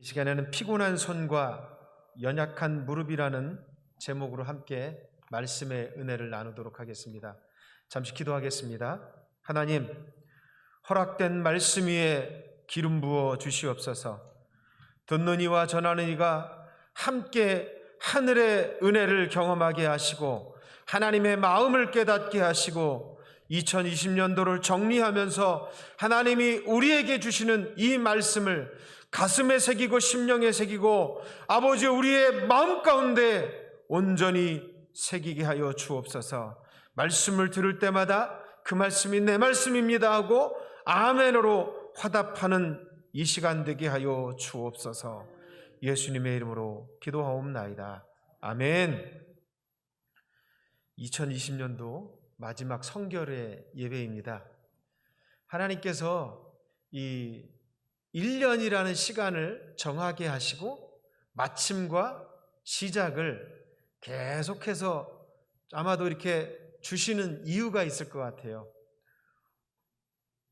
이 시간에는 피곤한 손과 연약한 무릎이라는 제목으로 함께 말씀의 은혜를 나누도록 하겠습니다. 잠시 기도하겠습니다. 하나님, 허락된 말씀 위에 기름 부어 주시옵소서. 듣는 이와 전하는 이가 함께 하늘의 은혜를 경험하게 하시고 하나님의 마음을 깨닫게 하시고 2020년도를 정리하면서 하나님이 우리에게 주시는 이 말씀을 가슴에 새기고 심령에 새기고 아버지 우리의 마음 가운데 온전히 새기게 하여 주옵소서. 말씀을 들을 때마다 그 말씀이 내 말씀입니다 하고 아멘으로 화답하는 이 시간 되게 하여 주옵소서. 예수님의 이름으로 기도하옵나이다. 아멘. 2020년도 마지막 성결의 예배입니다. 하나님께서 이 1년이라는 시간을 정하게 하시고 마침과 시작을 계속해서 아마도 이렇게 주시는 이유가 있을 것 같아요.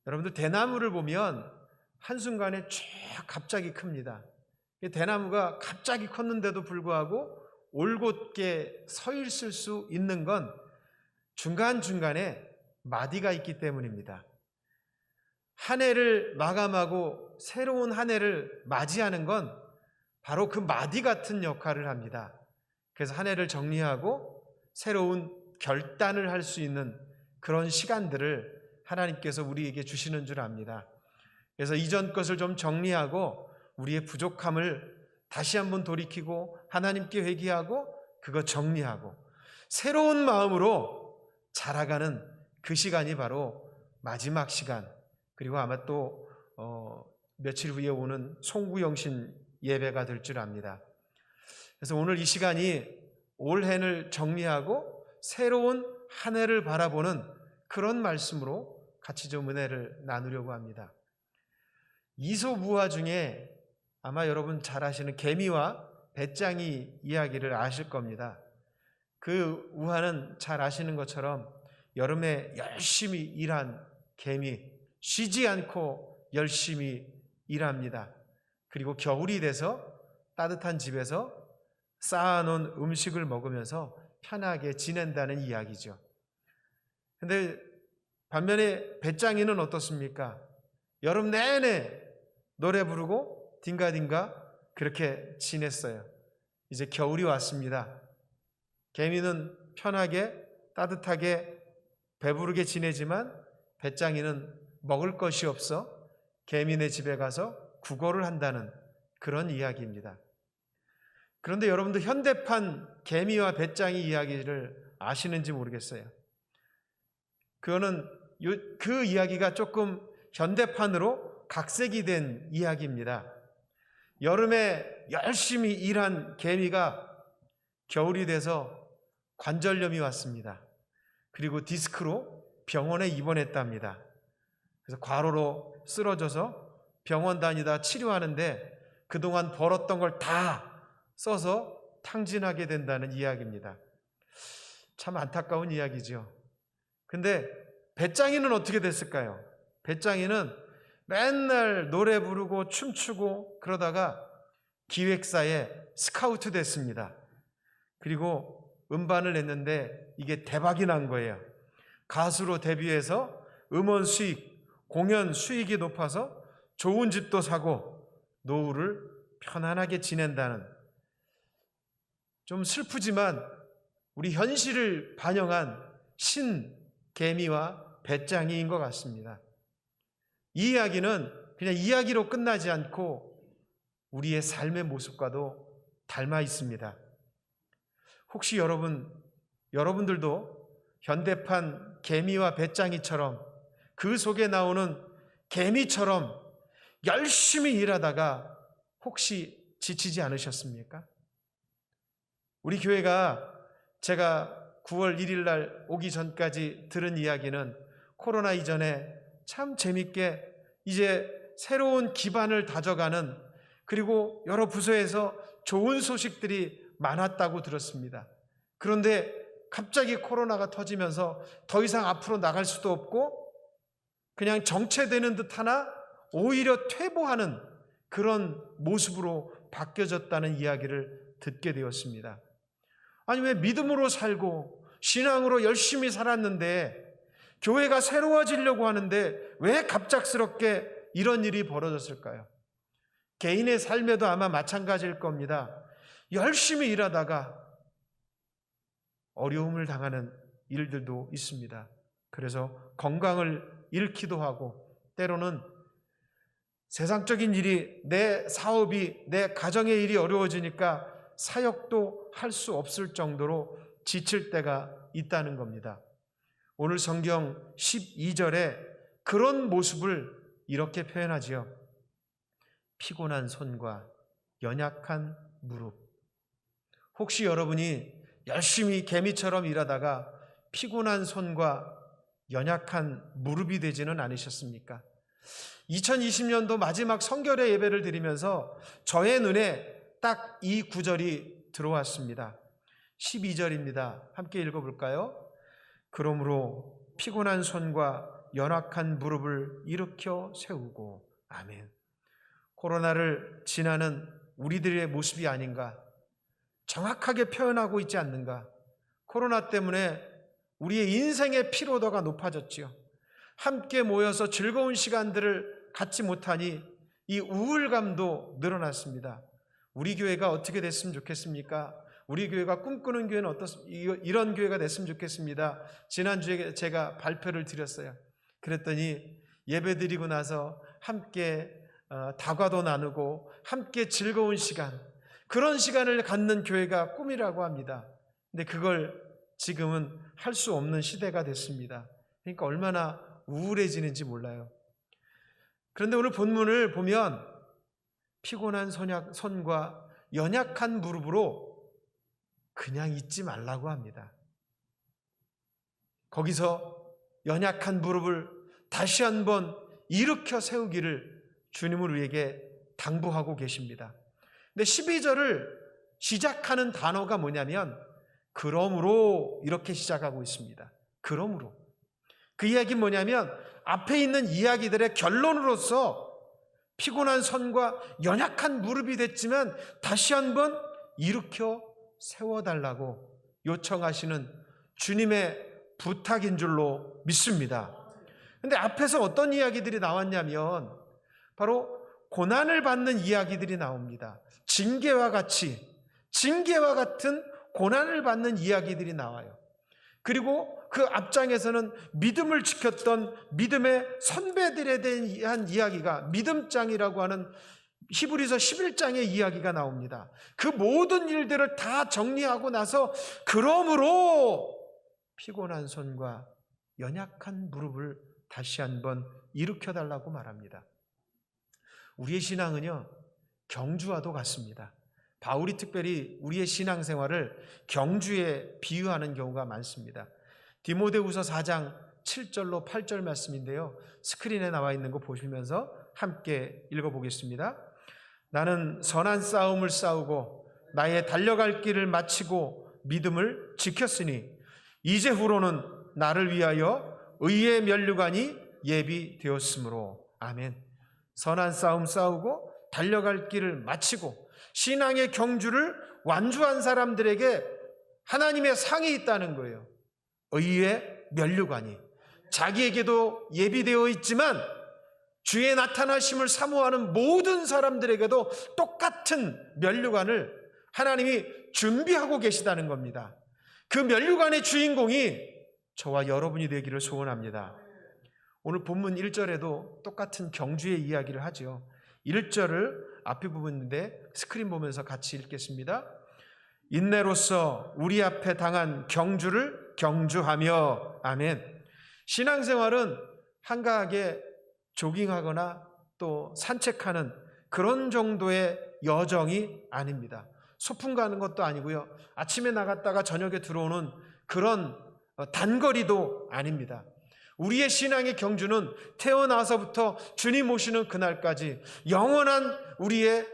여러분들 대나무를 보면 한순간에 쫙 갑자기 큽니다. 대나무가 갑자기 컸는데도 불구하고 올곧게 서 있을 수 있는 건 중간중간에 마디가 있기 때문입니다. 한 해를 마감하고 새로운 한 해를 맞이하는 건 바로 그 마디 같은 역할을 합니다. 그래서 한 해를 정리하고 새로운 결단을 할 수 있는 그런 시간들을 하나님께서 우리에게 주시는 줄 압니다. 그래서 이전 것을 좀 정리하고 우리의 부족함을 다시 한번 돌이키고 하나님께 회개하고 그거 정리하고 새로운 마음으로 자라가는 그 시간이 바로 마지막 시간, 그리고 아마 또 며칠 후에 오는 송구영신 예배가 될 줄 압니다. 그래서 오늘 이 시간이 올해를 정리하고 새로운 한 해를 바라보는 그런 말씀으로 같이 좀 은혜를 나누려고 합니다. 이솝우화 중에 아마 여러분 잘 아시는 개미와 배짱이 이야기를 아실 겁니다. 그 우화는 잘 아시는 것처럼 여름에 열심히 일한 개미, 쉬지 않고 열심히 일합니다. 그리고 겨울이 돼서 따뜻한 집에서 쌓아놓은 음식을 먹으면서 편하게 지낸다는 이야기죠. 근데 반면에 배짱이는 어떻습니까? 여름 내내 노래 부르고 딩가딩가 그렇게 지냈어요. 이제 겨울이 왔습니다. 개미는 편하게 따뜻하게 배부르게 지내지만 배짱이는 먹을 것이 없어 개미네 집에 가서 구걸을 한다는 그런 이야기입니다. 그런데 여러분들 현대판 개미와 배짱이 이야기를 아시는지 모르겠어요. 그 이야기가 조금 현대판으로 각색이 된 이야기입니다. 여름에 열심히 일한 개미가 겨울이 돼서 관절염이 왔습니다. 그리고 디스크로 병원에 입원했답니다. 그래서 과로로 쓰러져서 병원 다니다 치료하는데 그동안 벌었던 걸 다 써서 탕진하게 된다는 이야기입니다. 참 안타까운 이야기죠. 근데 배짱이는 어떻게 됐을까요? 배짱이는 맨날 노래 부르고 춤추고 그러다가 기획사에 스카우트 됐습니다. 그리고 음반을 냈는데 이게 대박이 난 거예요. 가수로 데뷔해서 음원 수익, 공연 수익이 높아서 좋은 집도 사고 노후를 편안하게 지낸다는, 좀 슬프지만 우리 현실을 반영한 신개미와 배짱이인 것 같습니다. 이 이야기는 그냥 이야기로 끝나지 않고 우리의 삶의 모습과도 닮아 있습니다. 혹시 여러분들도 현대판 개미와 배짱이처럼 그 속에 나오는 개미처럼 열심히 일하다가 혹시 지치지 않으셨습니까? 우리 교회가 제가 9월 1일 날 오기 전까지 들은 이야기는 코로나 이전에 참 재밌게 이제 새로운 기반을 다져가는, 그리고 여러 부서에서 좋은 소식들이 많았다고 들었습니다. 그런데 갑자기 코로나가 터지면서 더 이상 앞으로 나갈 수도 없고 그냥 정체되는 듯 하나 오히려 퇴보하는 그런 모습으로 바뀌어졌다는 이야기를 듣게 되었습니다. 아니, 왜 믿음으로 살고 신앙으로 열심히 살았는데 교회가 새로워지려고 하는데 왜 갑작스럽게 이런 일이 벌어졌을까요? 개인의 삶에도 아마 마찬가지일 겁니다. 열심히 일하다가 어려움을 당하는 일들도 있습니다. 그래서 건강을 잃기도 하고, 때로는 세상적인 일이, 내 사업이, 내 가정의 일이 어려워지니까 사역도 할 수 없을 정도로 지칠 때가 있다는 겁니다. 오늘 성경 12절에 그런 모습을 이렇게 표현하지요. 피곤한 손과 연약한 무릎. 혹시 여러분이 열심히 개미처럼 일하다가 피곤한 손과 연약한 무릎이 되지는 않으셨습니까? 2020년도 마지막 성결의 예배를 드리면서 저의 눈에 딱 이 구절이 들어왔습니다. 12절입니다. 함께 읽어볼까요? 그러므로 피곤한 손과 연약한 무릎을 일으켜 세우고. 아멘. 코로나를 지나는 우리들의 모습이 아닌가, 정확하게 표현하고 있지 않는가. 코로나 때문에 우리의 인생의 피로도가 높아졌지요. 함께 모여서 즐거운 시간들을 갖지 못하니 이 우울감도 늘어났습니다. 우리 교회가 어떻게 됐으면 좋겠습니까? 우리 교회가 꿈꾸는 교회는 이런 교회가 됐으면 좋겠습니다. 지난주에 제가 발표를 드렸어요. 그랬더니 예배 드리고 나서 함께 다과도 나누고 함께 즐거운 시간, 그런 시간을 갖는 교회가 꿈이라고 합니다. 근데 그걸 지금은 할 수 없는 시대가 됐습니다. 그러니까 얼마나 우울해지는지 몰라요. 그런데 오늘 본문을 보면 피곤한 손과 연약한 무릎으로 그냥 있지 말라고 합니다. 거기서 연약한 무릎을 다시 한번 일으켜 세우기를 주님은 우리에게 당부하고 계십니다. 근데 12절을 시작하는 단어가 뭐냐면 그러므로 이렇게 시작하고 있습니다. 그러므로. 그 이야기는 뭐냐면 앞에 있는 이야기들의 결론으로서 피곤한 손과 연약한 무릎이 됐지만 다시 한번 일으켜 세워달라고 요청하시는 주님의 부탁인 줄로 믿습니다. 그런데 앞에서 어떤 이야기들이 나왔냐면 바로 고난을 받는 이야기들이 나옵니다. 징계와 같은 고난을 받는 이야기들이 나와요. 그리고 그 앞장에서는 믿음을 지켰던 믿음의 선배들에 대한 이야기가, 믿음장이라고 하는 히브리서 11장의 이야기가 나옵니다. 그 모든 일들을 다 정리하고 나서 그러므로 피곤한 손과 연약한 무릎을 다시 한번 일으켜달라고 말합니다. 우리의 신앙은요, 경주와도 같습니다. 바울이 특별히 우리의 신앙생활을 경주에 비유하는 경우가 많습니다. 디모데후서 4장 7절로 8절 말씀인데요, 스크린에 나와 있는 거 보시면서 함께 읽어보겠습니다. 나는 선한 싸움을 싸우고 나의 달려갈 길을 마치고 믿음을 지켰으니 이제후로는 나를 위하여 의의 면류관이 예비되었으므로. 아멘. 선한 싸움 싸우고 달려갈 길을 마치고 신앙의 경주를 완주한 사람들에게 하나님의 상이 있다는 거예요. 의의 면류관이 자기에게도 예비되어 있지만 주의 나타나심을 사모하는 모든 사람들에게도 똑같은 면류관을 하나님이 준비하고 계시다는 겁니다. 그 면류관의 주인공이 저와 여러분이 되기를 소원합니다. 오늘 본문 1절에도 똑같은 경주의 이야기를 하죠. 1절을 앞에 부분인데 스크린 보면서 같이 읽겠습니다. 인내로서 우리 앞에 당한 경주를 경주하며. 아멘. 신앙생활은 한가하게 조깅하거나 또 산책하는 그런 정도의 여정이 아닙니다. 소풍 가는 것도 아니고요, 아침에 나갔다가 저녁에 들어오는 그런 단거리도 아닙니다. 우리의 신앙의 경주는 태어나서부터 주님 오시는 그날까지 영원한 우리의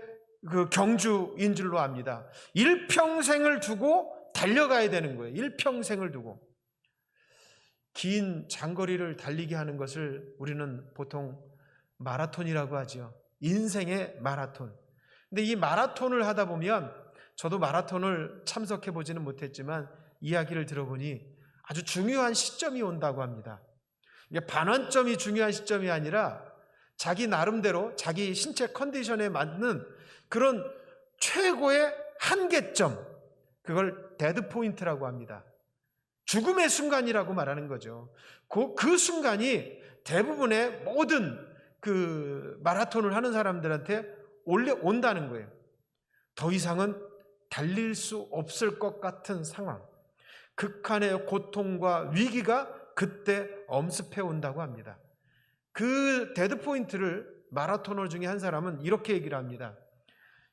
그 경주인 줄로 압니다. 일평생을 두고 달려가야 되는 거예요. 일평생을 두고. 긴 장거리를 달리게 하는 것을 우리는 보통 마라톤이라고 하죠. 인생의 마라톤. 근데 이 마라톤을 하다 보면, 저도 마라톤을 참석해 보지는 못했지만 이야기를 들어보니 아주 중요한 시점이 온다고 합니다. 이게 반환점이 중요한 시점이 아니라 자기 나름대로 자기 신체 컨디션에 맞는 그런 최고의 한계점, 그걸 데드 포인트라고 합니다. 죽음의 순간이라고 말하는 거죠. 그 순간이 대부분의 모든 그 마라톤을 하는 사람들한테 온다는 거예요. 더 이상은 달릴 수 없을 것 같은 상황, 극한의 고통과 위기가 그때 엄습해 온다고 합니다. 그 데드 포인트를 마라토너 중에 한 사람은 이렇게 얘기를 합니다.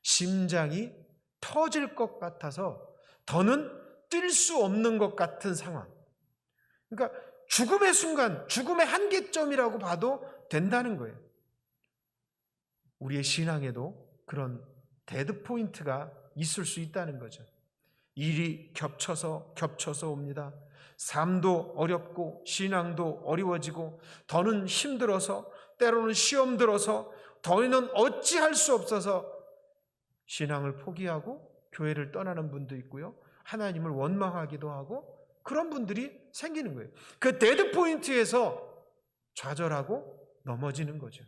심장이 터질 것 같아서 더는 뛸 수 없는 것 같은 상황. 그러니까 죽음의 순간, 죽음의 한계점이라고 봐도 된다는 거예요. 우리의 신앙에도 그런 데드 포인트가 있을 수 있다는 거죠. 일이 겹쳐서 옵니다. 삶도 어렵고 신앙도 어려워지고 더는 힘들어서, 때로는 시험 들어서 더는 어찌할 수 없어서 신앙을 포기하고 교회를 떠나는 분도 있고요, 하나님을 원망하기도 하고, 그런 분들이 생기는 거예요. 그 데드 포인트에서 좌절하고 넘어지는 거죠.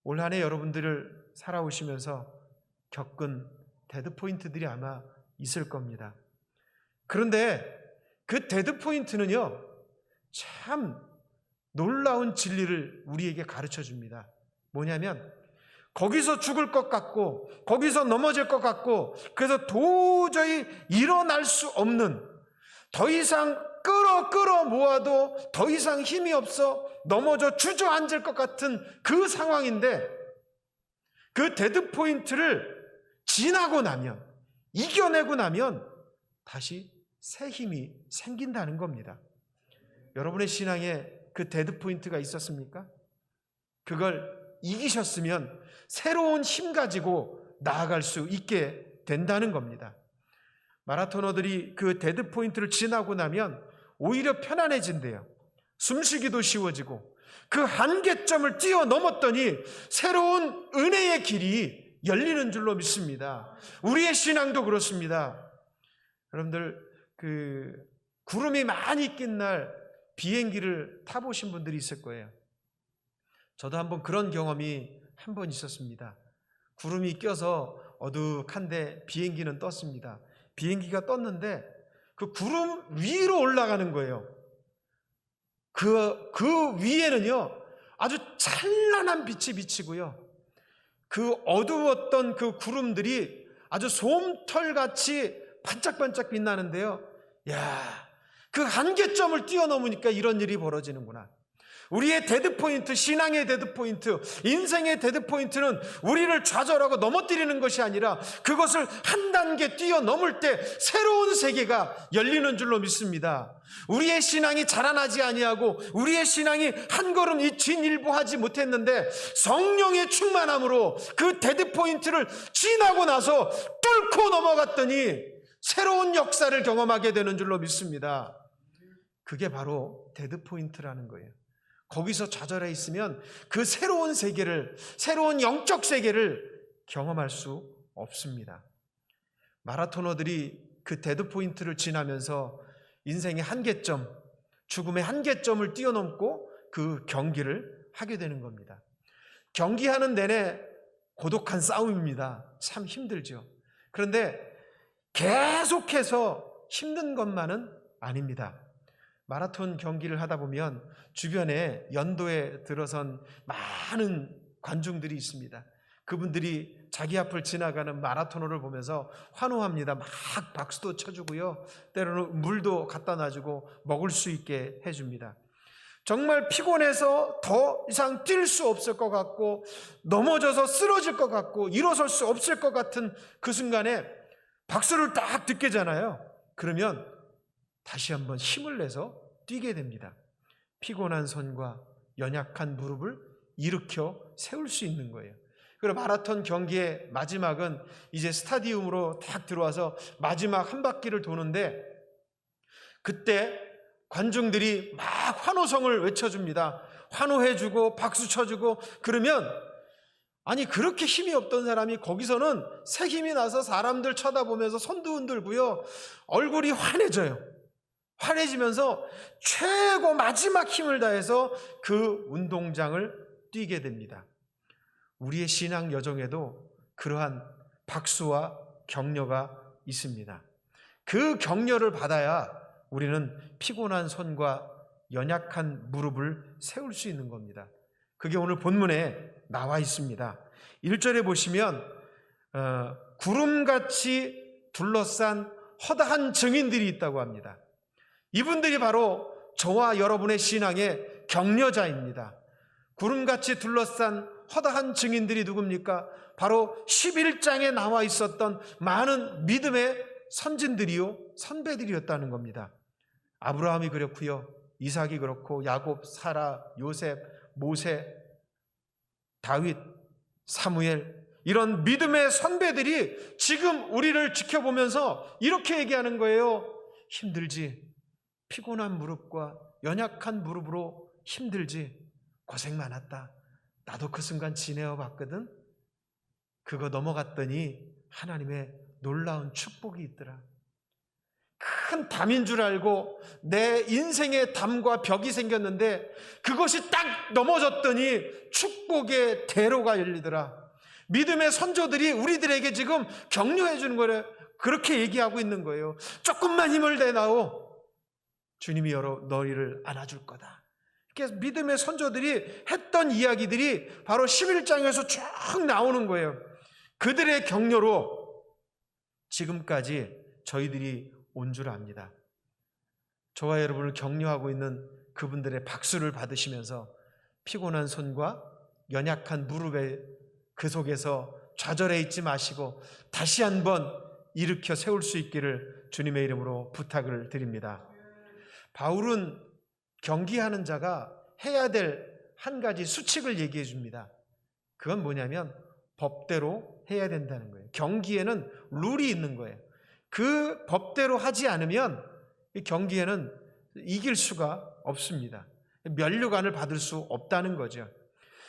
올 한 해 여러분들을 살아오시면서 겪은 데드 포인트들이 아마 있을 겁니다. 그런데 그 데드 포인트는요, 참 놀라운 진리를 우리에게 가르쳐 줍니다. 뭐냐면, 거기서 죽을 것 같고 거기서 넘어질 것 같고, 그래서 도저히 일어날 수 없는, 더 이상 끌어 모아도 더 이상 힘이 없어 넘어져 주저앉을 것 같은 그 상황인데, 그 데드 포인트를 지나고 나면, 이겨내고 나면 다시 새 힘이 생긴다는 겁니다. 여러분의 신앙에 그 데드 포인트가 있었습니까? 그걸 이기셨으면 새로운 힘 가지고 나아갈 수 있게 된다는 겁니다. 마라토너들이 그 데드 포인트를 지나고 나면 오히려 편안해진대요. 숨쉬기도 쉬워지고, 그 한계점을 뛰어넘었더니 새로운 은혜의 길이 열리는 줄로 믿습니다. 우리의 신앙도 그렇습니다. 여러분들, 그 구름이 많이 낀 날 비행기를 타보신 분들이 있을 거예요. 저도 한번 그런 경험이 한 번 있었습니다. 구름이 껴서 어둑한데 비행기는 떴습니다. 비행기가 떴는데 그 구름 위로 올라가는 거예요. 그 위에는요, 아주 찬란한 빛이 비치고요, 그 어두웠던 그 구름들이 아주 솜털같이 반짝반짝 빛나는데요, 야, 그 한계점을 뛰어넘으니까 이런 일이 벌어지는구나. 우리의 데드포인트, 신앙의 데드포인트, 인생의 데드포인트는 우리를 좌절하고 넘어뜨리는 것이 아니라 그것을 한 단계 뛰어넘을 때 새로운 세계가 열리는 줄로 믿습니다. 우리의 신앙이 자라나지 아니하고 우리의 신앙이 한 걸음 진일보하지 못했는데, 성령의 충만함으로 그 데드포인트를 지나고 나서 뚫고 넘어갔더니 새로운 역사를 경험하게 되는 줄로 믿습니다. 그게 바로 데드포인트라는 거예요. 거기서 좌절해 있으면 그 새로운 세계를, 새로운 영적 세계를 경험할 수 없습니다. 마라토너들이 그 데드 포인트를 지나면서 인생의 한계점, 죽음의 한계점을 뛰어넘고 그 경기를 하게 되는 겁니다. 경기하는 내내 고독한 싸움입니다. 참 힘들죠. 그런데 계속해서 힘든 것만은 아닙니다. 마라톤 경기를 하다 보면 주변에 연도에 들어선 많은 관중들이 있습니다. 그분들이 자기 앞을 지나가는 마라토너를 보면서 환호합니다. 막 박수도 쳐주고요, 때로는 물도 갖다 놔주고 먹을 수 있게 해줍니다. 정말 피곤해서 더 이상 뛸 수 없을 것 같고, 넘어져서 쓰러질 것 같고, 일어설 수 없을 것 같은 그 순간에 박수를 딱 듣게잖아요. 그러면 다시 한번 힘을 내서 뛰게 됩니다. 피곤한 손과 연약한 무릎을 일으켜 세울 수 있는 거예요. 그리고 마라톤 경기의 마지막은 이제 스타디움으로 딱 들어와서 마지막 한 바퀴를 도는데, 그때 관중들이 막 환호성을 외쳐줍니다. 환호해주고 박수 쳐주고, 그러면 아니 그렇게 힘이 없던 사람이 거기서는 새 힘이 나서 사람들 쳐다보면서 손도 흔들고요. 얼굴이 환해져요. 환해지면서 최고 마지막 힘을 다해서 그 운동장을 뛰게 됩니다. 우리의 신앙 여정에도 그러한 박수와 격려가 있습니다. 그 격려를 받아야 우리는 피곤한 손과 연약한 무릎을 세울 수 있는 겁니다. 그게 오늘 본문에 나와 있습니다. 1절에 보시면 구름같이 둘러싼 허다한 증인들이 있다고 합니다. 이분들이 바로 저와 여러분의 신앙의 격려자입니다. 구름같이 둘러싼 허다한 증인들이 누굽니까? 바로 11장에 나와 있었던 많은 믿음의 선진들이요, 선배들이었다는 겁니다. 아브라함이 그렇고요, 이삭이 그렇고, 야곱, 사라, 요셉, 모세, 다윗, 사무엘, 이런 믿음의 선배들이 지금 우리를 지켜보면서 이렇게 얘기하는 거예요. 힘들지? 피곤한 무릎과 연약한 무릎으로 힘들지? 고생 많았다. 나도 그 순간 지내어 봤거든. 그거 넘어갔더니 하나님의 놀라운 축복이 있더라. 큰 담인 줄 알고 내 인생의 담과 벽이 생겼는데 그것이 딱 넘어졌더니 축복의 대로가 열리더라. 믿음의 선조들이 우리들에게 지금 격려해 주는 거래. 그렇게 얘기하고 있는 거예요. 조금만 힘을 내나오. 주님이 너희를 안아줄 거다. 그래서 믿음의 선조들이 했던 이야기들이 바로 11장에서 쭉 나오는 거예요. 그들의 격려로 지금까지 저희들이 온 줄 압니다. 저와 여러분을 격려하고 있는 그분들의 박수를 받으시면서 피곤한 손과 연약한 무릎에 그 속에서 좌절해 있지 마시고 다시 한번 일으켜 세울 수 있기를 주님의 이름으로 부탁을 드립니다. 바울은 경기하는 자가 해야 될 한 가지 수칙을 얘기해 줍니다. 그건 뭐냐면 법대로 해야 된다는 거예요. 경기에는 룰이 있는 거예요. 그 법대로 하지 않으면 이 경기에는 이길 수가 없습니다. 면류관을 받을 수 없다는 거죠.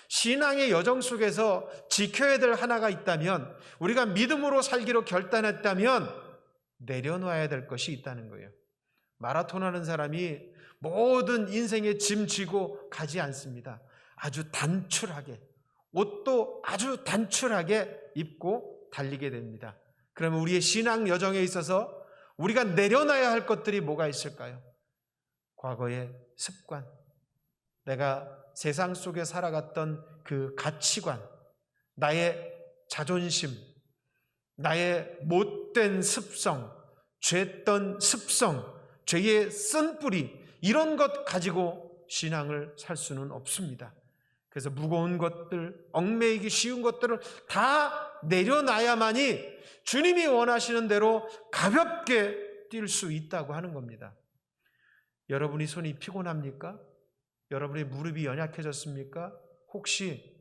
신앙의 여정 속에서 지켜야 될 하나가 있다면, 우리가 믿음으로 살기로 결단했다면 내려놔야 될 것이 있다는 거예요. 마라톤 하는 사람이 모든 인생의 짐 지고 가지 않습니다. 아주 단출하게, 옷도 아주 단출하게 입고 달리게 됩니다. 그러면 우리의 신앙 여정에 있어서 우리가 내려놔야 할 것들이 뭐가 있을까요? 과거의 습관, 내가 세상 속에 살아갔던 그 가치관, 나의 자존심, 나의 못된 습성, 죄던 습성, 죄의 쓴뿌리, 이런 것 가지고 신앙을 살 수는 없습니다. 그래서 무거운 것들, 얽매이기 쉬운 것들을 다 내려놔야만이 주님이 원하시는 대로 가볍게 뛸 수 있다고 하는 겁니다. 여러분이 손이 피곤합니까? 여러분의 무릎이 연약해졌습니까? 혹시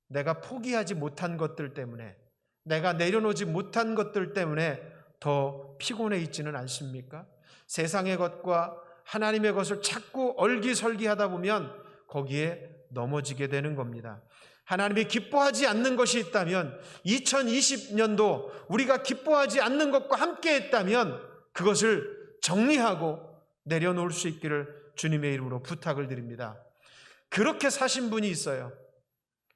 내가 포기하지 못한 것들 때문에, 내가 내려놓지 못한 것들 때문에 더 피곤해 있지는 않습니까? 세상의 것과 하나님의 것을 자꾸 얼기설기하다 보면 거기에 넘어지게 되는 겁니다. 하나님이 기뻐하지 않는 것이 있다면, 2020년도 우리가 기뻐하지 않는 것과 함께 했다면 그것을 정리하고 내려놓을 수 있기를 주님의 이름으로 부탁을 드립니다. 그렇게 사신 분이 있어요.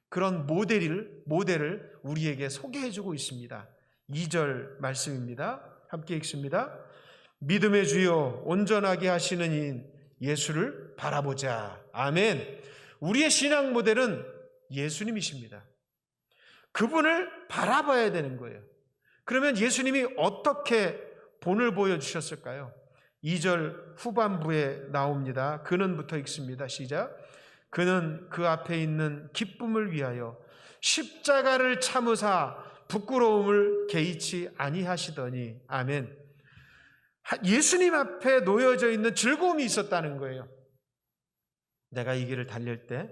그런 모델을 우리에게 소개해주고 있습니다. 2절 말씀입니다. 함께 읽습니다. 믿음의 주여 온전하게 하시는 이인 예수를 바라보자. 아멘. 우리의 신앙 모델은 예수님이십니다. 그분을 바라봐야 되는 거예요. 그러면 예수님이 어떻게 본을 보여주셨을까요? 2절 후반부에 나옵니다. 그는부터 읽습니다. 시작. 그는 그 앞에 있는 기쁨을 위하여 십자가를 참으사 부끄러움을 개의치 아니하시더니. 아멘. 예수님 앞에 놓여져 있는 즐거움이 있었다는 거예요. 내가 이 길을 달릴 때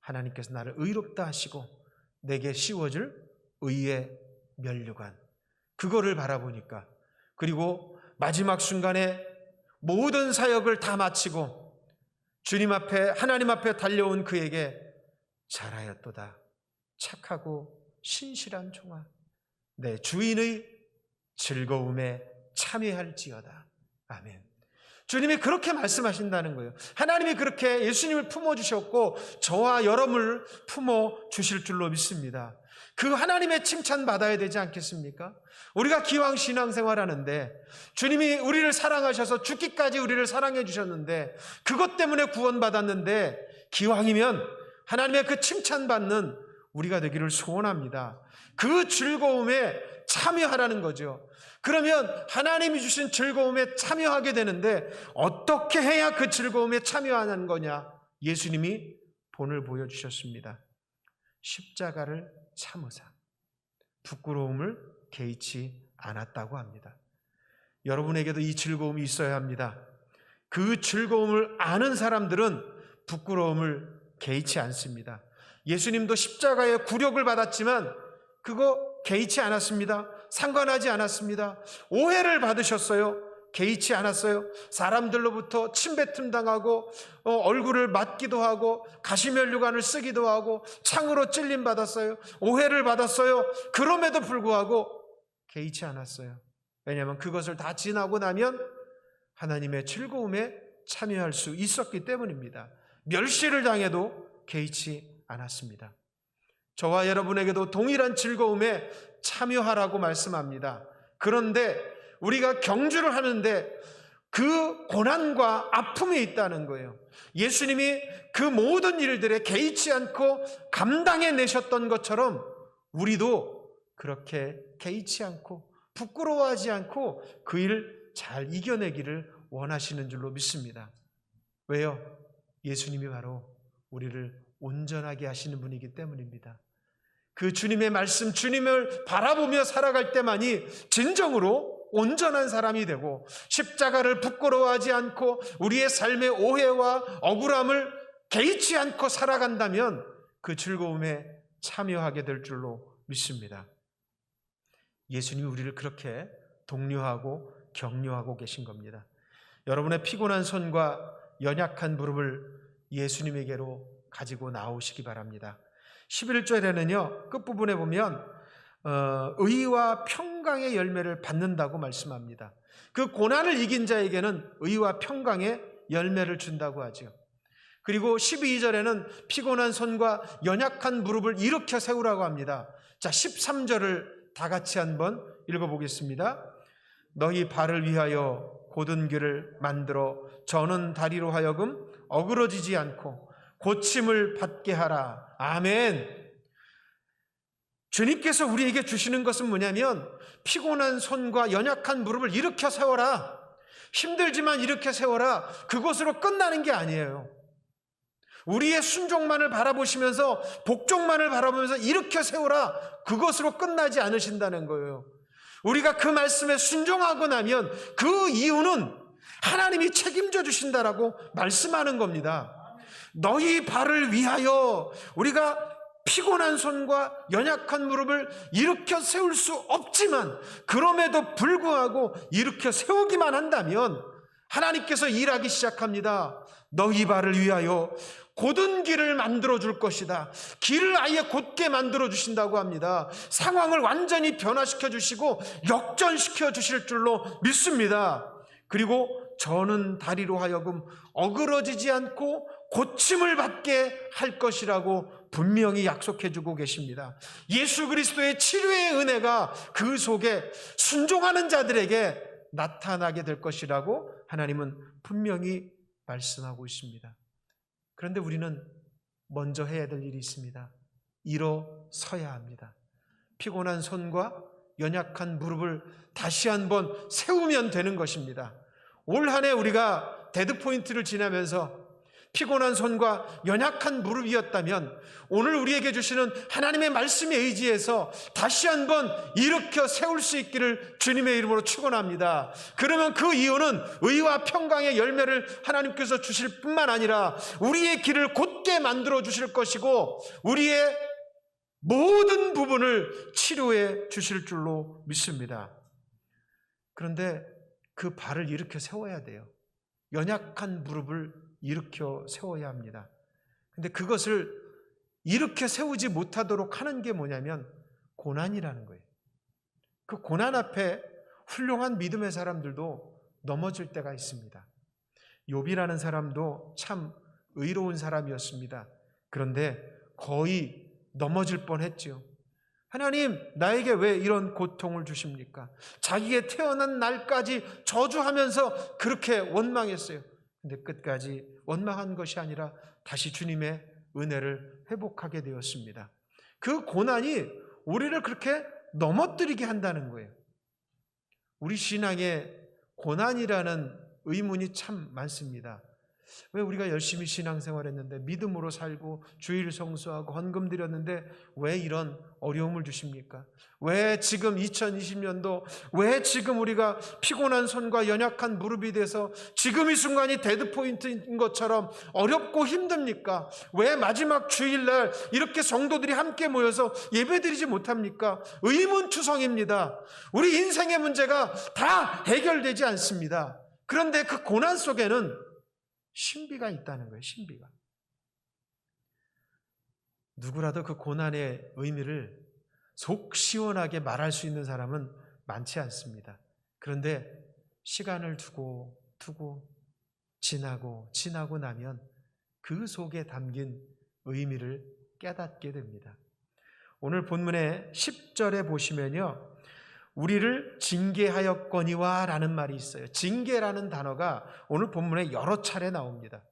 하나님께서 나를 의롭다 하시고 내게 씌워줄 의의 면류관, 그거를 바라보니까, 그리고 마지막 순간에 모든 사역을 다 마치고 주님 앞에, 하나님 앞에 달려온 그에게 잘하였도다, 착하고 신실한 종아, 내 주인의 즐거움에 참여할지어다. 아멘. 주님이 그렇게 말씀하신다는 거예요. 하나님이 그렇게 예수님을 품어주셨고 저와 여러분을 품어주실 줄로 믿습니다. 그 하나님의 칭찬받아야 되지 않겠습니까? 우리가 기왕 신앙생활하는데 주님이 우리를 사랑하셔서 죽기까지 우리를 사랑해 주셨는데 그것 때문에 구원받았는데 기왕이면 하나님의 그 칭찬받는 우리가 되기를 소원합니다. 그 즐거움에 참여하라는 거죠. 그러면 하나님이 주신 즐거움에 참여하게 되는데 어떻게 해야 그 즐거움에 참여하는 거냐? 예수님이 본을 보여주셨습니다. 십자가를 참으사 부끄러움을 개의치 않았다고 합니다. 여러분에게도 이 즐거움이 있어야 합니다. 그 즐거움을 아는 사람들은 부끄러움을 개의치 않습니다. 예수님도 십자가의 굴욕을 받았지만 그거 개의치 않았습니다. 상관하지 않았습니다. 오해를 받으셨어요. 개의치 않았어요. 사람들로부터 침뱉음 당하고 얼굴을 맞기도 하고 가시면류관을 쓰기도 하고 창으로 찔림 받았어요. 오해를 받았어요. 그럼에도 불구하고 개의치 않았어요. 왜냐하면 그것을 다 지나고 나면 하나님의 즐거움에 참여할 수 있었기 때문입니다. 멸시를 당해도 개의치 않았습니다. 저와 여러분에게도 동일한 즐거움에 참여하라고 말씀합니다. 그런데 우리가 경주를 하는데 그 고난과 아픔이 있다는 거예요. 예수님이 그 모든 일들에 개의치 않고 감당해내셨던 것처럼 우리도 그렇게 개의치 않고 부끄러워하지 않고 그 일 잘 이겨내기를 원하시는 줄로 믿습니다. 왜요? 예수님이 바로 우리를 온전하게 하시는 분이기 때문입니다. 그 주님의 말씀, 주님을 바라보며 살아갈 때만이 진정으로 온전한 사람이 되고 십자가를 부끄러워하지 않고 우리의 삶의 오해와 억울함을 개의치 않고 살아간다면 그 즐거움에 참여하게 될 줄로 믿습니다. 예수님이 우리를 그렇게 독려하고 격려하고 계신 겁니다. 여러분의 피곤한 손과 연약한 무릎을 예수님에게로 가지고 나오시기 바랍니다. 11절에는요 끝부분에 보면 의와 평강의 열매를 받는다고 말씀합니다. 그 고난을 이긴 자에게는 의와 평강의 열매를 준다고 하죠. 그리고 12절에는 피곤한 손과 연약한 무릎을 일으켜 세우라고 합니다. 자, 13절을 다 같이 한번 읽어보겠습니다. 너희 발을 위하여 곧은 길을 만들어 저는 다리로 하여금 어그러지지 않고 고침을 받게 하라. 아멘. 주님께서 우리에게 주시는 것은 뭐냐면 피곤한 손과 연약한 무릎을 일으켜 세워라. 힘들지만 일으켜 세워라. 그것으로 끝나는 게 아니에요. 우리의 순종만을 바라보시면서 복종만을 바라보면서 일으켜 세워라. 그것으로 끝나지 않으신다는 거예요. 우리가 그 말씀에 순종하고 나면 그 이유는 하나님이 책임져 주신다라고 말씀하는 겁니다. 너희 발을 위하여 우리가 피곤한 손과 연약한 무릎을 일으켜 세울 수 없지만 그럼에도 불구하고 일으켜 세우기만 한다면 하나님께서 일하기 시작합니다. 너희 발을 위하여 곧은 길을 만들어 줄 것이다. 길을 아예 곧게 만들어 주신다고 합니다. 상황을 완전히 변화시켜 주시고 역전시켜 주실 줄로 믿습니다. 그리고 저는 다리로 하여금 어그러지지 않고 고침을 받게 할 것이라고 분명히 약속해 주고 계십니다. 예수 그리스도의 치료의 은혜가 그 속에 순종하는 자들에게 나타나게 될 것이라고 하나님은 분명히 말씀하고 있습니다. 그런데 우리는 먼저 해야 될 일이 있습니다. 일어서야 합니다. 피곤한 손과 연약한 무릎을 다시 한번 세우면 되는 것입니다. 올 한 해 우리가 데드포인트를 지나면서 피곤한 손과 연약한 무릎이었다면 오늘 우리에게 주시는 하나님의 말씀에 의지해서 다시 한번 일으켜 세울 수 있기를 주님의 이름으로 축원합니다. 그러면 그 이유는 의와 평강의 열매를 하나님께서 주실 뿐만 아니라 우리의 길을 곧게 만들어 주실 것이고 우리의 모든 부분을 치료해 주실 줄로 믿습니다. 그런데 그 발을 일으켜 세워야 돼요. 연약한 무릎을 일으켜 세워야 합니다. 근데 그것을 이렇게 세우지 못하도록 하는 게 뭐냐면 고난이라는 거예요. 그 고난 앞에 훌륭한 믿음의 사람들도 넘어질 때가 있습니다. 욥이라는 사람도 참 의로운 사람이었습니다. 그런데 거의 넘어질 뻔했죠. 하나님, 나에게 왜 이런 고통을 주십니까? 자기의 태어난 날까지 저주하면서 그렇게 원망했어요. 근데 끝까지 원망한 것이 아니라 다시 주님의 은혜를 회복하게 되었습니다. 그 고난이 우리를 그렇게 넘어뜨리게 한다는 거예요. 우리 신앙에 고난이라는 의문이 참 많습니다. 왜 우리가 열심히 신앙생활했는데, 믿음으로 살고 주일 성수하고 헌금 드렸는데 왜 이런 어려움을 주십니까? 왜 지금 2020년도 왜 지금 우리가 피곤한 손과 연약한 무릎이 돼서 지금 이 순간이 데드포인트인 것처럼 어렵고 힘듭니까? 왜 마지막 주일날 이렇게 성도들이 함께 모여서 예배드리지 못합니까? 의문투성입니다. 우리 인생의 문제가 다 해결되지 않습니다. 그런데 그 고난 속에는 신비가 있다는 거예요. 신비가. 누구라도 그 고난의 의미를 속 시원하게 말할 수 있는 사람은 많지 않습니다. 그런데 시간을 두고 지나고 나면 그 속에 담긴 의미를 깨닫게 됩니다. 오늘 본문의 10절에 보시면요, 우리를 징계하였거니와 라는 말이 있어요. 징계라는 단어가 오늘 본문에 여러 차례 나옵니다.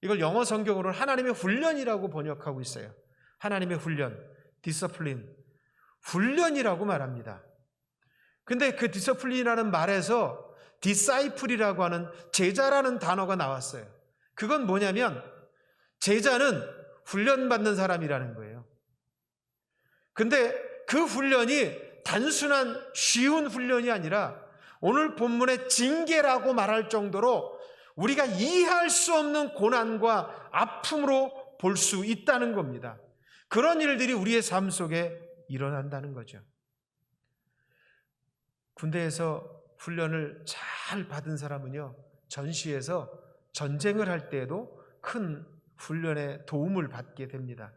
이걸 영어 성경으로는 하나님의 훈련이라고 번역하고 있어요. 하나님의 훈련, 디서플린, 훈련이라고 말합니다. 근데 그 디서플린이라는 말에서 디사이플이라고 하는 제자라는 단어가 나왔어요. 그건 뭐냐면 제자는 훈련받는 사람이라는 거예요. 근데 그 훈련이 단순한 쉬운 훈련이 아니라 오늘 본문의 징계라고 말할 정도로 우리가 이해할 수 없는 고난과 아픔으로 볼 수 있다는 겁니다. 그런 일들이 우리의 삶 속에 일어난다는 거죠. 군대에서 훈련을 잘 받은 사람은요, 전시에서 전쟁을 할 때에도 큰 훈련의 도움을 받게 됩니다.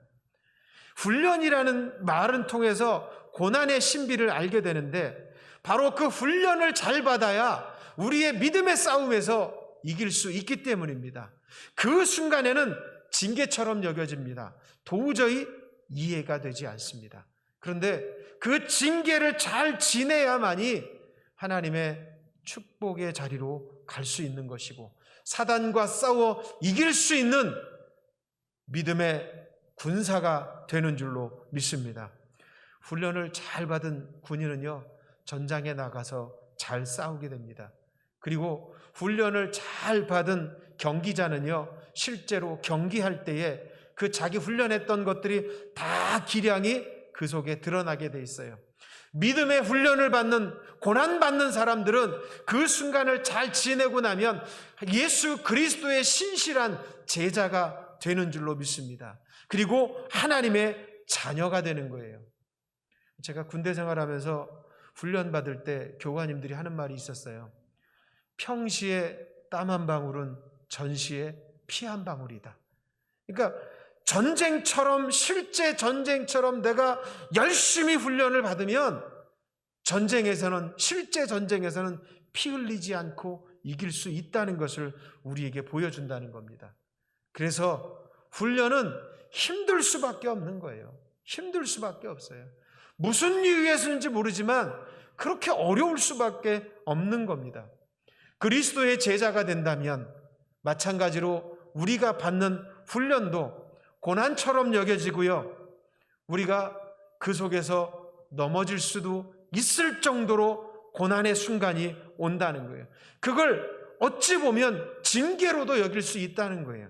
훈련이라는 말은 통해서 고난의 신비를 알게 되는데, 바로 그 훈련을 잘 받아야 우리의 믿음의 싸움에서 이길 수 있기 때문입니다. 그 순간에는 징계처럼 여겨집니다. 도저히 이해가 되지 않습니다. 그런데 그 징계를 잘 지내야만이 하나님의 축복의 자리로 갈 수 있는 것이고, 사단과 싸워 이길 수 있는 믿음의 군사가 되는 줄로 믿습니다. 훈련을 잘 받은 군인은요, 전장에 나가서 잘 싸우게 됩니다. 그리고 훈련을 잘 받은 경기자는요, 실제로 경기할 때에 그 자기 훈련했던 것들이 다 기량이 그 속에 드러나게 돼 있어요. 믿음의 훈련을 받는, 고난받는 사람들은 그 순간을 잘 지내고 나면 예수 그리스도의 신실한 제자가 되는 줄로 믿습니다. 그리고 하나님의 자녀가 되는 거예요. 제가 군대 생활하면서 훈련 받을 때 교관님들이 하는 말이 있었어요. 평시에 땀 한 방울은 전시에 피 한 방울이다. 그러니까 전쟁처럼, 실제 전쟁처럼 내가 열심히 훈련을 받으면 전쟁에서는, 실제 전쟁에서는 피 흘리지 않고 이길 수 있다는 것을 우리에게 보여준다는 겁니다. 그래서 훈련은 힘들 수밖에 없는 거예요. 힘들 수밖에 없어요. 무슨 이유에서인지 모르지만 그렇게 어려울 수밖에 없는 겁니다. 그리스도의 제자가 된다면 마찬가지로 우리가 받는 훈련도 고난처럼 여겨지고요, 우리가 그 속에서 넘어질 수도 있을 정도로 고난의 순간이 온다는 거예요. 그걸 어찌 보면 징계로도 여길 수 있다는 거예요.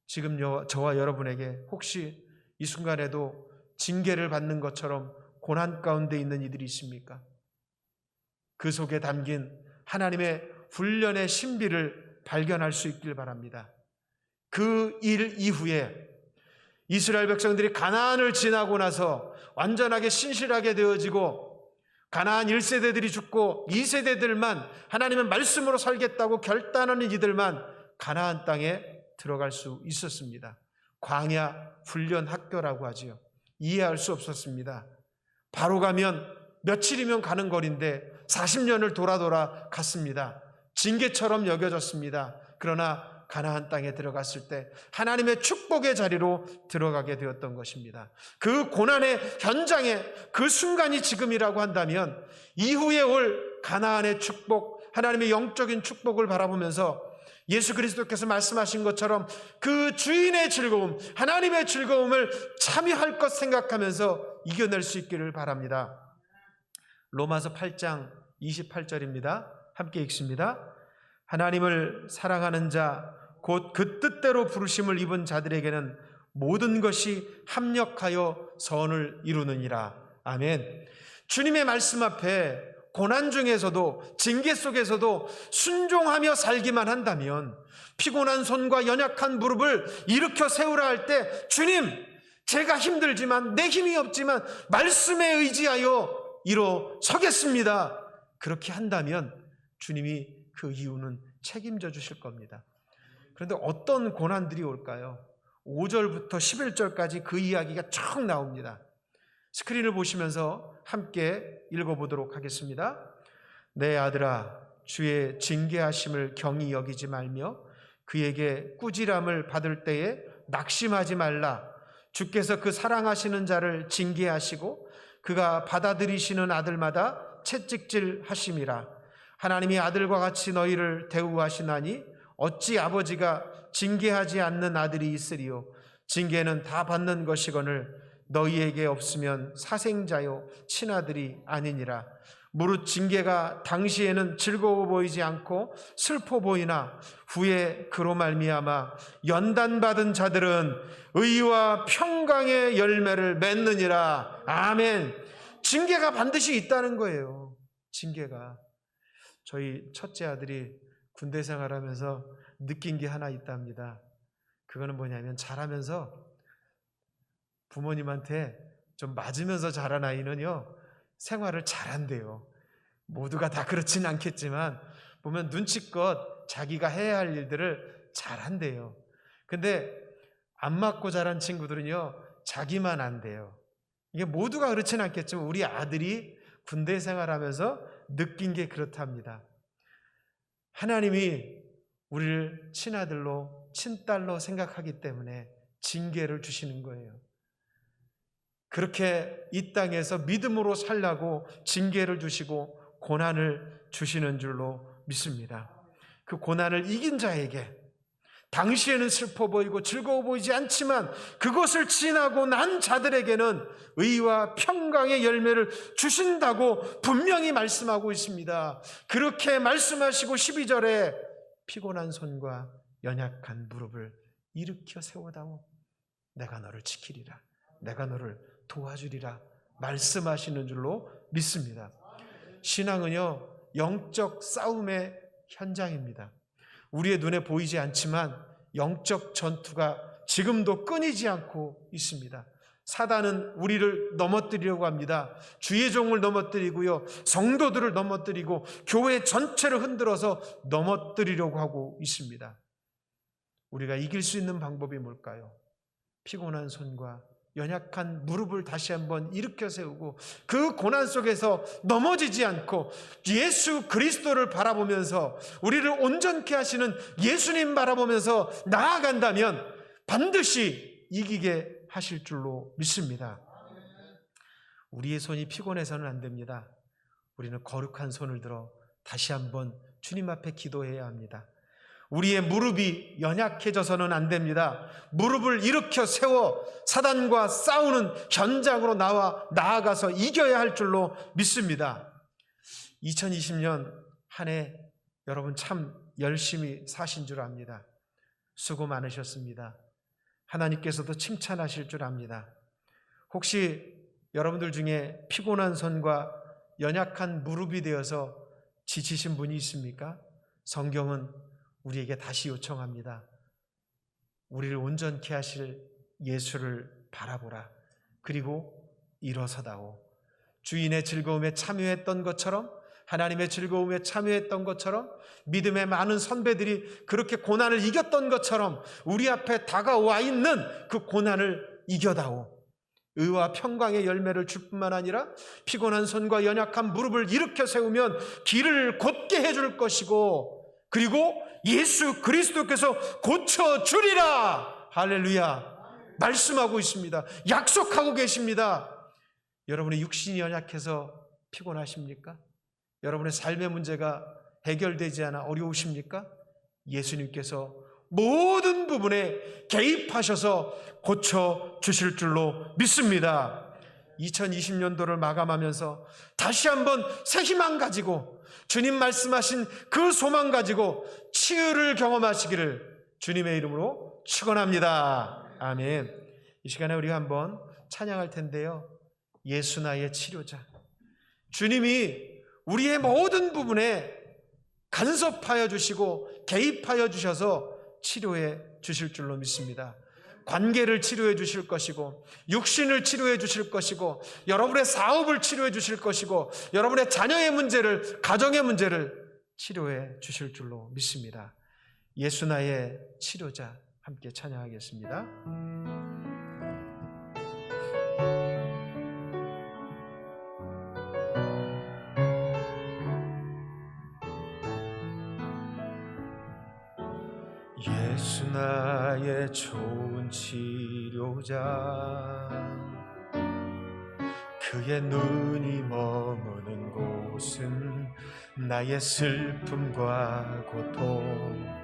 지금 저와 여러분에게 혹시 이 순간에도 징계를 받는 것처럼 고난 가운데 있는 이들이 있습니까? 그 속에 담긴 하나님의 훈련의 신비를 발견할 수 있길 바랍니다. 그 일 이후에 이스라엘 백성들이 가나안을 지나고 나서 완전하게 신실하게 되어지고, 가나안 1세대들이 죽고 2세대들만 하나님의 말씀으로 살겠다고 결단하는 이들만 가나안 땅에 들어갈 수 있었습니다. 광야 훈련 학교라고 하지요. 이해할 수 없었습니다. 바로 가면 며칠이면 가는 거리인데 40년을 돌아 갔습니다. 징계처럼 여겨졌습니다. 그러나 가나안 땅에 들어갔을 때 하나님의 축복의 자리로 들어가게 되었던 것입니다. 그 고난의 현장에 그 순간이 지금이라고 한다면 이후에 올 가나안의 축복, 하나님의 영적인 축복을 바라보면서 예수 그리스도께서 말씀하신 것처럼 그 주인의 즐거움, 하나님의 즐거움을 참여할 것 생각하면서 이겨낼 수 있기를 바랍니다. 로마서 8장 28절입니다. 함께 읽습니다. 하나님을 사랑하는 자, 곧 그 뜻대로 부르심을 입은 자들에게는 모든 것이 합력하여 선을 이루느니라. 아멘. 주님의 말씀 앞에 고난 중에서도 징계 속에서도 순종하며 살기만 한다면, 피곤한 손과 연약한 무릎을 일으켜 세우라 할 때 주님, 제가 힘들지만, 내 힘이 없지만 말씀에 의지하여 일어서겠습니다. 그렇게 한다면 주님이 그 이유는 책임져 주실 겁니다. 그런데 어떤 고난들이 올까요? 5절부터 11절까지 그 이야기가 쭉 나옵니다. 스크린을 보시면서 함께 읽어보도록 하겠습니다. 내 아들아, 주의 징계하심을 경히 여기지 말며 그에게 꾸지람을 받을 때에 낙심하지 말라. 주께서 그 사랑하시는 자를 징계하시고 그가 받아들이시는 아들마다 채찍질 하심이라. 하나님이 아들과 같이 너희를 대우하시나니 어찌 아버지가 징계하지 않는 아들이 있으리요. 징계는 다 받는 것이거늘 너희에게 없으면 사생자요 친아들이 아니니라. 무릇 징계가 당시에는 즐거워 보이지 않고 슬퍼 보이나 후에 그로 말미암아 연단받은 자들은 의와 평강의 열매를 맺느니라. 아멘. 징계가 반드시 있다는 거예요. 징계가. 저희 첫째 아들이 군대 생활하면서 느낀 게 하나 있답니다. 그거는 뭐냐면 자라면서 부모님한테 좀 맞으면서 자란 아이는요, 생활을 잘한대요. 모두가 다 그렇진 않겠지만 보면 눈치껏 자기가 해야 할 일들을 잘한대요. 근데 안 맞고 자란 친구들은요, 자기만 안 돼요. 이게 모두가 그렇진 않겠지만 우리 아들이 군대 생활하면서 느낀 게 그렇답니다. 하나님이 우리를 친아들로 친딸로 생각하기 때문에 징계를 주시는 거예요. 그렇게 이 땅에서 믿음으로 살라고 징계를 주시고 고난을 주시는 줄로 믿습니다. 그 고난을 이긴 자에게 당시에는 슬퍼 보이고 즐거워 보이지 않지만 그것을 지나고 난 자들에게는 의와 평강의 열매를 주신다고 분명히 말씀하고 있습니다. 그렇게 말씀하시고 12절에 피곤한 손과 연약한 무릎을 일으켜 세워다오. 내가 너를 지키리라. 내가 너를 도와주리라 말씀하시는 줄로 믿습니다. 신앙은요, 영적 싸움의 현장입니다. 우리의 눈에 보이지 않지만 영적 전투가 지금도 끊이지 않고 있습니다. 사단은 우리를 넘어뜨리려고 합니다. 주의 종을 넘어뜨리고요, 성도들을 넘어뜨리고 교회 전체를 흔들어서 넘어뜨리려고 하고 있습니다. 우리가 이길 수 있는 방법이 뭘까요? 피곤한 손과 연약한 무릎을 다시 한번 일으켜 세우고 그 고난 속에서 넘어지지 않고 예수 그리스도를 바라보면서 우리를 온전케 하시는 예수님 바라보면서 나아간다면 반드시 이기게 하실 줄로 믿습니다. 우리의 손이 피곤해서는 안 됩니다. 우리는 거룩한 손을 들어 다시 한번 주님 앞에 기도해야 합니다. 우리의 무릎이 연약해져서는 안 됩니다. 무릎을 일으켜 세워 사단과 싸우는 현장으로 나아가서 이겨야 할 줄로 믿습니다. 2020년 한 해 여러분 참 열심히 사신 줄 압니다. 수고 많으셨습니다. 하나님께서도 칭찬하실 줄 압니다. 혹시 여러분들 중에 피곤한 손과 연약한 무릎이 되어서 지치신 분이 있습니까? 성경은 우리에게 다시 요청합니다. 우리를 온전케 하실 예수를 바라보라. 그리고 일어서다오. 주인의 즐거움에 참여했던 것처럼 하나님의 즐거움에 참여했던 것처럼, 믿음의 많은 선배들이 그렇게 고난을 이겼던 것처럼 우리 앞에 다가와 있는 그 고난을 이겨다오. 의와 평강의 열매를 줄 뿐만 아니라 피곤한 손과 연약한 무릎을 일으켜 세우면 길을 곧게 해줄 것이고, 그리고 예수 그리스도께서 고쳐주리라. 할렐루야. 말씀하고 있습니다. 약속하고 계십니다. 여러분의 육신이 연약해서 피곤하십니까? 여러분의 삶의 문제가 해결되지 않아 어려우십니까? 예수님께서 모든 부분에 개입하셔서 고쳐주실 줄로 믿습니다. 2020년도를 마감하면서 다시 한번 새 희망 가지고, 주님 말씀하신 그 소망 가지고 치유를 경험하시기를 주님의 이름으로 축원합니다. 아멘. 이 시간에 우리가 한번 찬양할 텐데요, 예수 나의 치료자. 주님이 우리의 모든 부분에 간섭하여 주시고 개입하여 주셔서 치료해 주실 줄로 믿습니다. 관계를 치료해 주실 것이고, 육신을 치료해 주실 것이고, 여러분의 사업을 치료해 주실 것이고, 여러분의 자녀의 문제를, 가정의 문제를 치료해 주실 줄로 믿습니다. 예수 나의 치료자, 함께 찬양하겠습니다. 예수 나의 좋은 치료자, 그의 눈이 머무는 곳은 나의 슬픔과 고통,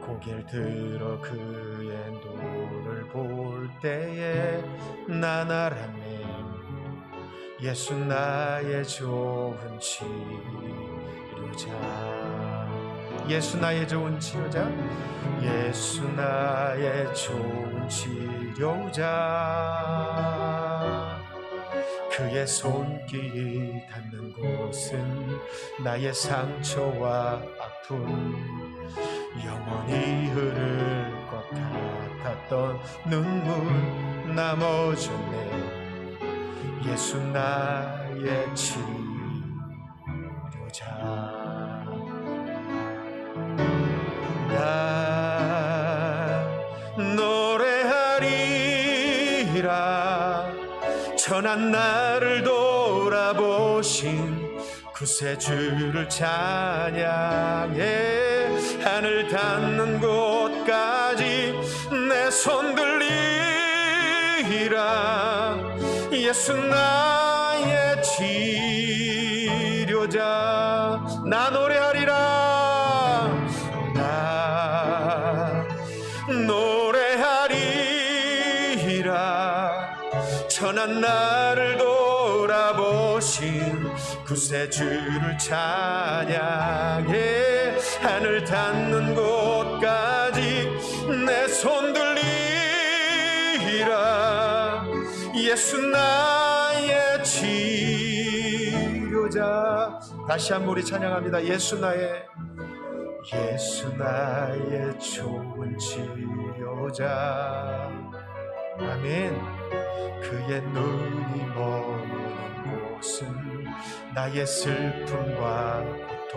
고개를 들어 그의 눈을 볼 때에 나나라네. 예수 나의 좋은 치료자, 예수 나의 좋은 치료자, 예수 나의 좋은 치료자, 그의 손길이 닿는 곳은 나의 상처와 아픔, 영원히 흐를 것 같았던 눈물 나머졌네. 예수 나의 치료자. 나 노래하리라. 천한 나를 돌아보신 구세주를 찬양해. 하늘 닿는 곳까지 내 손 들리라. 예수 나의 치료자. 나 노래하리라. 나 노래하리라. 천한 나를 돌아보신 구세주를 찬양해. 하늘 닿는 곳까지 내 손 들리라. 예수 나의 치료자. 다시 한번 우리 찬양합니다. 예수 나의 좋은 치료자. 아멘. 그의 눈이 머무는 곳은 나의 슬픔과 고통,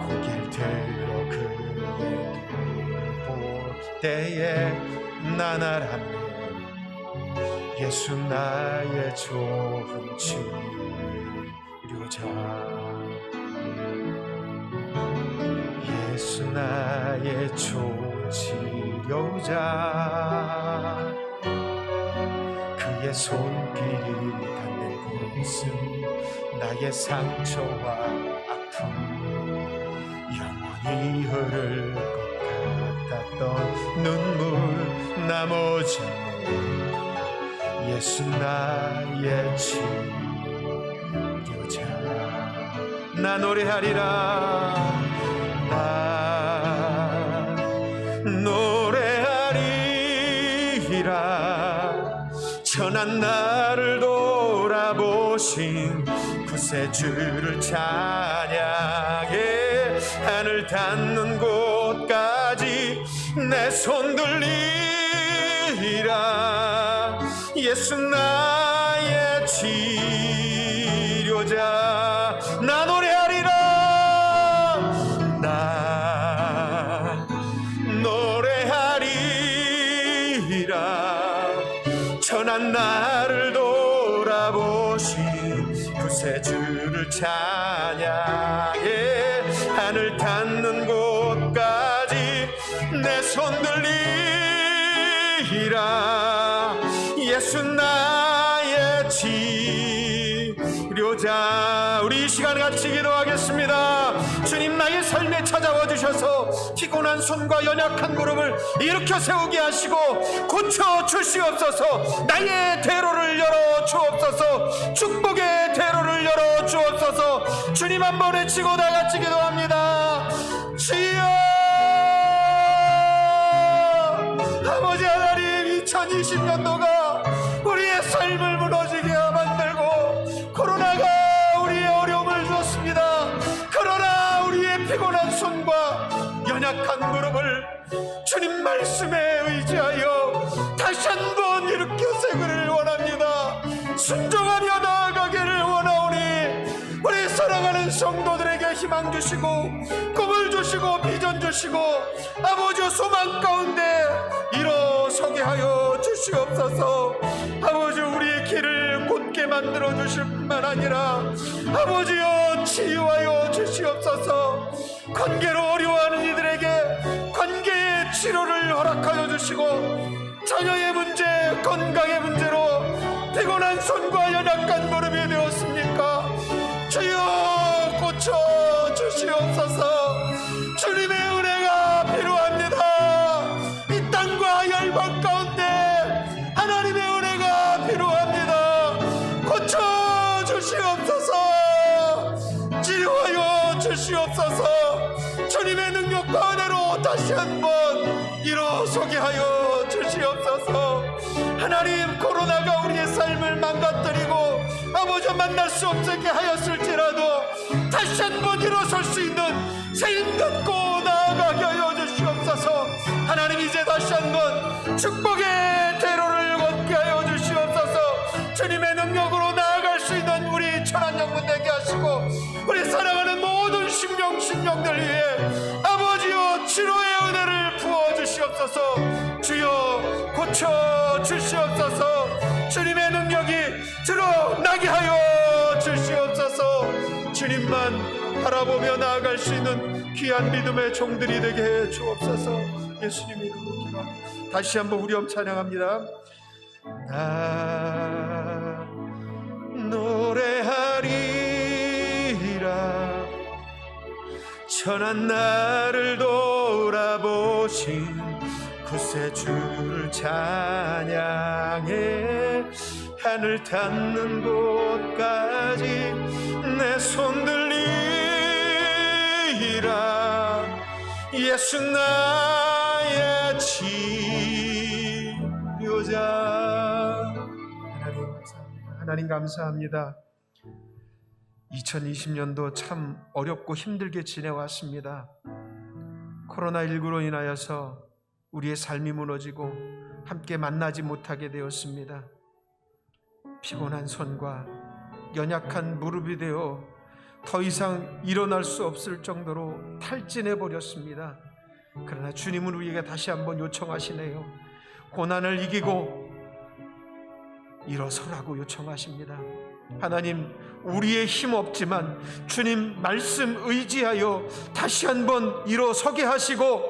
고개를 들어 그의 눈을 볼 때에 나나라네. 예수 나의 좋은 치료자. 예수 나의 좋은 치료자. 그의 손길이 닿는 곳은 나의 상처와 아픔, 영원히 흐를 것 같았던 눈물 나머졌네. 예수 나의 치료자. 나 노래하리라. 나 노래하리라. 천한 나를 돌아보신 구세주를 찬양해. 하늘 닿는 곳까지 내 손 들리라. 예수 나의 치료자. 나 구세주를 찬양해 하늘 닿는 곳까지 내 손 들리리라. 예수 나의 치료자. 우리 이 시간 같이 기도하겠습니다. 주님, 나의 삶에 찾아와 주셔서 피곤한 손과 연약한 무릎을 일으켜 세우게 하시고 고쳐 주시옵소서. 나의 대로를 열어 주옵소서. 축복의 대로를 열어 주옵소서. 주님 한번 외치고 다 같이 기도합니다. 주여, 아버지 하나님, 2020년도가 우리의 삶을 무너지게 만들고 코로나가 우리의 어려움을 주었습니다. 그러나 우리의 피곤한 손과 연약한 무릎을 주님 말씀에 의지하여 다시 한번 일으켜 세기를 원합니다. 순종하며 나아가기를 원하오니 우리 사랑하는 성도들에게 희망 주시고 꿈을 주시고 비전 주시고 아버지 소망 가운데 일어서게 하여 주시옵소서. 아버지, 우리의 길을 곧게 만들어 주실 뿐만 아니라 아버지여 치유하여 주시옵소서. 관계로 어려워하는 이들에게 관계의 치료를 허락하여 주시고 자녀의 문제, 건강의 문제로 피곤한 손과 연약한 무릎이 되었습니까? 주여 고쳐 주시옵소서. 주님의 은혜가 필요합니다. 이 땅과 열방 가운데 하나님의 은혜가 필요합니다. 고쳐 주시옵소서. 치료하여 주시옵소서. 주님의 능력과 은혜로 다시 한번 일어서게 하여 주시옵소서. 하나님, 코로나가 우리의 삶을 망가뜨리고 아버지 만날 수 없게 하였을지라도 다시 한번 일어설 수 있는 새 힘 갖고 나아가게 하여 주시옵소서. 하나님, 이제 다시 한번 축복의 대로를 걷게 하여 주시옵소서. 주님의 능력으로 나아갈 수 있는 우리 천한 영혼 되게 하시고 우리 사랑하는 모든 심령들 위해 아버지여 치료의 은혜를 부어 주시옵소서. 주여 고쳐 주시옵소서. 주님의 능력이 드러나게 하여 주시옵소서. 주님만 바라보며 나아갈 수 있는 귀한 믿음의 종들이 되게 해 주옵소서. 예수님의 이름으로 기도합니다. 다시 한번 우리 엄 찬양합니다. 나 노래하리라. 천한 나를 돌아보신 구세주를 찬양해 하늘 닿는 곳까지 내 손 들리라. 예수 나의 치료자. 하나님 감사합니다. 하나님 감사합니다. 2020년도 참 어렵고 힘들게 지내왔습니다. 코로나19로 인하여서 우리의 삶이 무너지고 함께 만나지 못하게 되었습니다. 피곤한 손과 연약한 무릎이 되어 더 이상 일어날 수 없을 정도로 탈진해 버렸습니다. 그러나 주님은 우리에게 다시 한번 요청하시네요. 고난을 이기고 일어서라고 요청하십니다. 하나님, 우리의 힘 없지만 주님 말씀 의지하여 다시 한번 일어서게 하시고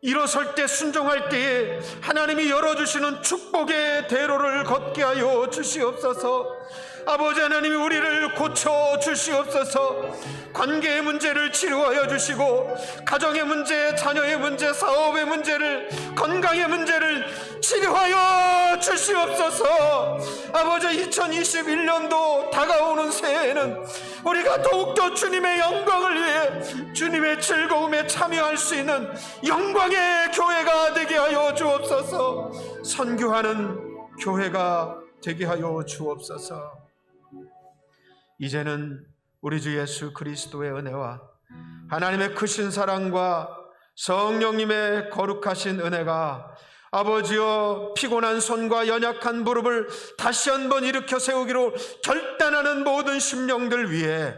일어설 때 순종할 때에 하나님이 열어주시는 축복의 대로를 걷게 하여 주시옵소서. 아버지 하나님이 우리를 고쳐 주시옵소서. 관계의 문제를 치료하여 주시고 가정의 문제, 자녀의 문제, 사업의 문제를, 건강의 문제를 치료하여 주시옵소서. 아버지, 2021년도 다가오는 새해에는 우리가 더욱더 주님의 영광을 위해 주님의 즐거움에 참여할 수 있는 영광의 교회가 되게 하여 주옵소서. 선교하는 교회가 되게 하여 주옵소서. 이제는 우리 주 예수 그리스도의 은혜와 하나님의 크신 사랑과 성령님의 거룩하신 은혜가 아버지여 피곤한 손과 연약한 무릎을 다시 한번 일으켜 세우기로 결단하는 모든 심령들 위해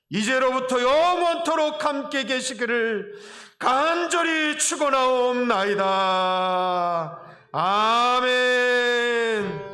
이제로부터 영원토록 함께 계시기를 간절히 축원하옵나이다. 아멘.